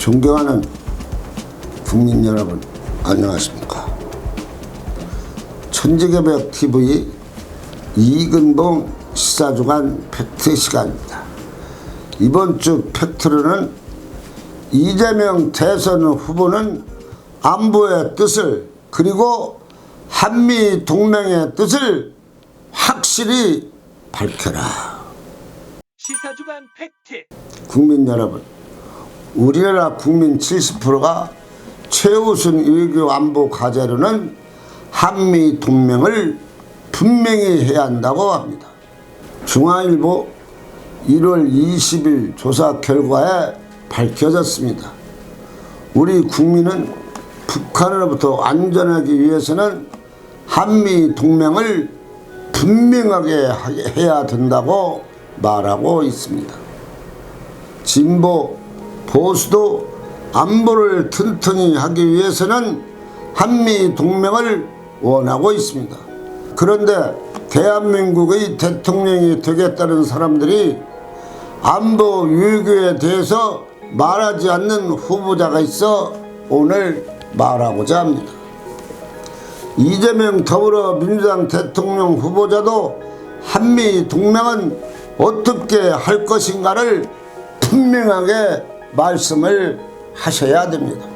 존경하는 국민 여러분, 안녕하십니까. 천지개벽TV 이근봉 시사주간 팩트 시간입니다. 이번 주 팩트로는 이재명 대선 후보는 안보의 뜻을 그리고 한미 동맹의 뜻을 확실히 밝혀라. 시사주간 팩트. 국민 여러분, 우리나라 국민 70%가 최우선 외교 안보 과제로는 한미 동맹을 분명히 해야 한다고 합니다. 중앙일보 1월 20일 조사 결과에 밝혀졌습니다. 우리 국민은 북한으로부터 안전하기 위해서는 한미 동맹을 분명하게 해야 된다고 말하고 있습니다. 진보, 보수도 안보를 튼튼히 하기 위해서는 한미 동맹을 원하고 있습니다. 그런데 대한민국의 대통령이 되겠다는 사람들이 안보 외교에 대해서 말하지 않는 후보자가 있어 오늘 말하고자 합니다. 이재명 더불어민주당 대통령 후보자도 한미 동맹은 어떻게 할 것인가를 분명하게 말씀을 하셔야 됩니다.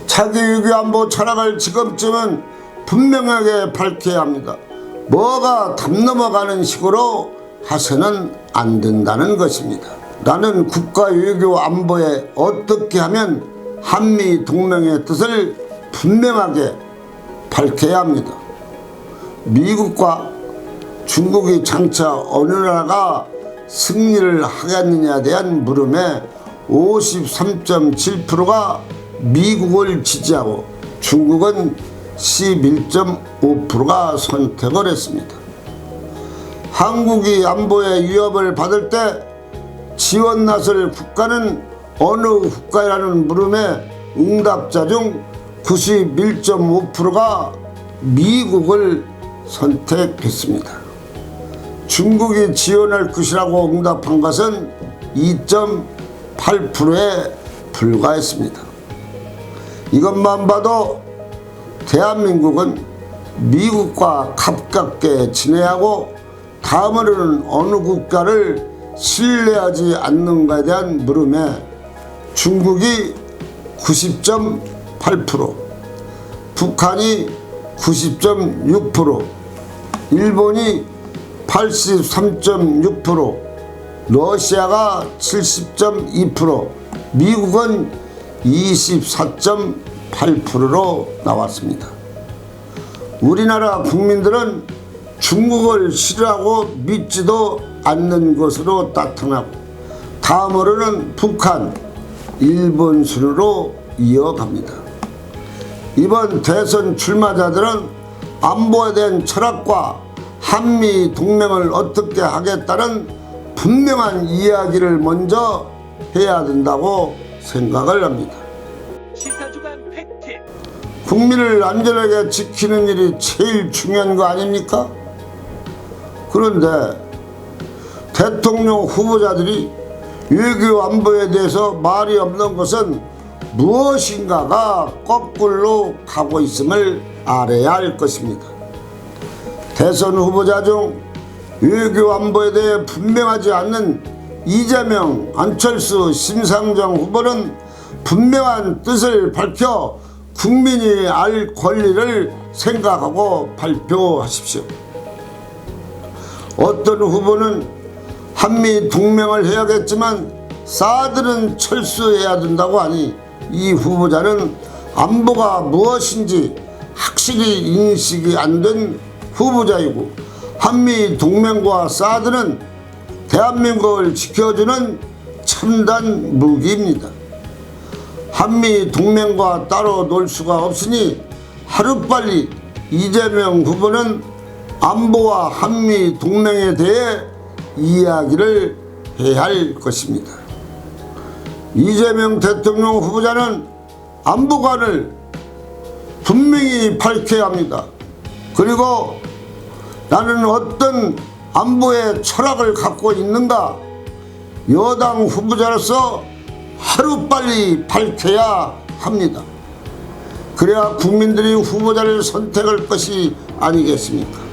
차기 외교 안보 철학을 지금쯤은 분명하게 밝혀야 합니다. 뭐가 담 넘어가는 식으로 하서는 안 된다는 것입니다. 나는 국가 외교 안보에 어떻게 하면 한미 동맹의 뜻을 분명하게 밝혀야 합니다. 미국과 중국이 장차 어느 나라가 승리를 하겠느냐에 대한 물음에 53.7%가 미국을 지지하고 중국은 11.5%가 선택을 했습니다. 한국이 안보의 위협을 받을 때 지원 나설 국가는 어느 국가라는 물음에 응답자 중 91.5%가 미국을 선택했습니다. 중국이 지원할 것이라고 응답한 것은 2.8%에 불과했습니다. 이것만 봐도 대한민국은 미국과 가깝게 지내하고 다음으로는 어느 국가를 신뢰하지 않는가에 대한 물음에 중국이 90.8%, 북한이 90.6%, 일본이 83.6%, 러시아가 70.2%, 미국은 24.8%로 나왔습니다. 우리나라 국민들은 중국을 싫어하고 믿지도 않는 것으로 나타나고 다음으로는 북한, 일본 순으로 이어갑니다. 이번 대선 출마자들은 안보에 대한 철학과 한미 동맹을 어떻게 하겠다는 분명한 이야기를 먼저 해야 된다고 생각을 합니다. 시사주간 팩트. 국민을 안전하게 지키는 일이 제일 중요한 거 아닙니까? 그런데 대통령 후보자들이 외교 안보에 대해서 말이 없는 것은 무엇인가가 거꾸로 가고 있음을 알아야 할 것입니다. 대선 후보자 중 외교 안보에 대해 분명하지 않는 이재명, 안철수, 심상정 후보는 분명한 뜻을 밝혀 국민이 알 권리를 생각하고 발표하십시오. 어떤 후보는 한미 동맹을 해야겠지만 사드는 철수해야 된다고 하니 이 후보자는 안보가 무엇인지 확실히 인식이 안 된 후보자이고 한미 동맹과 사드는 대한민국을 지켜주는 첨단 무기입니다. 한미 동맹과 따로 놀 수가 없으니 하루빨리 이재명 후보는 안보와 한미 동맹에 대해 이야기를 해야 할 것입니다. 이재명 대통령 후보자는 안보관을 분명히 밝혀야 합니다. 그리고 나는 어떤 안보의 철학을 갖고 있는가, 여당 후보자로서 하루빨리 밝혀야 합니다. 그래야 국민들이 후보자를 선택할 것이 아니겠습니까?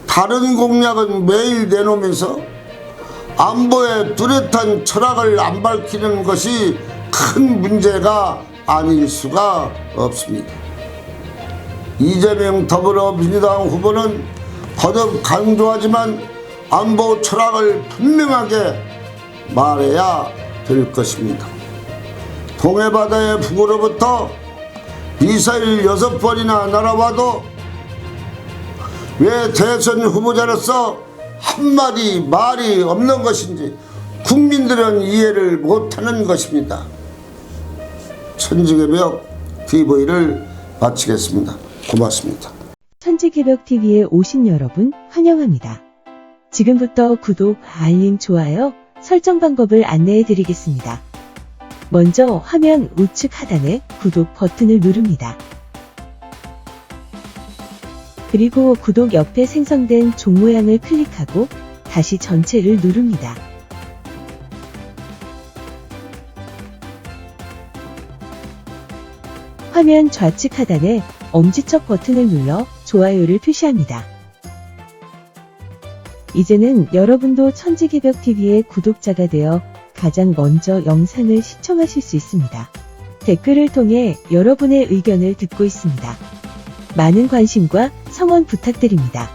다른 공약은 매일 내놓으면서 안보에 뚜렷한 철학을 안 밝히는 것이 큰 문제가 아닐 수가 없습니다. 이재명 더불어민주당 후보는 거듭 강조하지만 안보 철학을 분명하게 말해야 될 것입니다. 동해바다의 북으로부터 미사일 6번이나 날아와도 왜 대선 후보자로서 한마디 말이 없는 것인지 국민들은 이해를 못하는 것입니다. 천지개벽 TV를 마치겠습니다. 고맙습니다. 천지개벽TV에 오신 여러분 환영합니다. 지금부터 구독, 알림, 좋아요, 설정 방법을 안내해 드리겠습니다. 먼저 화면 우측 하단에 구독 버튼을 누릅니다. 그리고 구독 옆에 생성된 종 모양을 클릭하고 다시 전체를 누릅니다. 화면 좌측 하단에 엄지척 버튼을 눌러 좋아요를 표시합니다. 이제는 여러분도 천지개벽TV의 구독자가 되어 가장 먼저 영상을 시청하실 수 있습니다. 댓글을 통해 여러분의 의견을 듣고 있습니다. 많은 관심과 성원 부탁드립니다.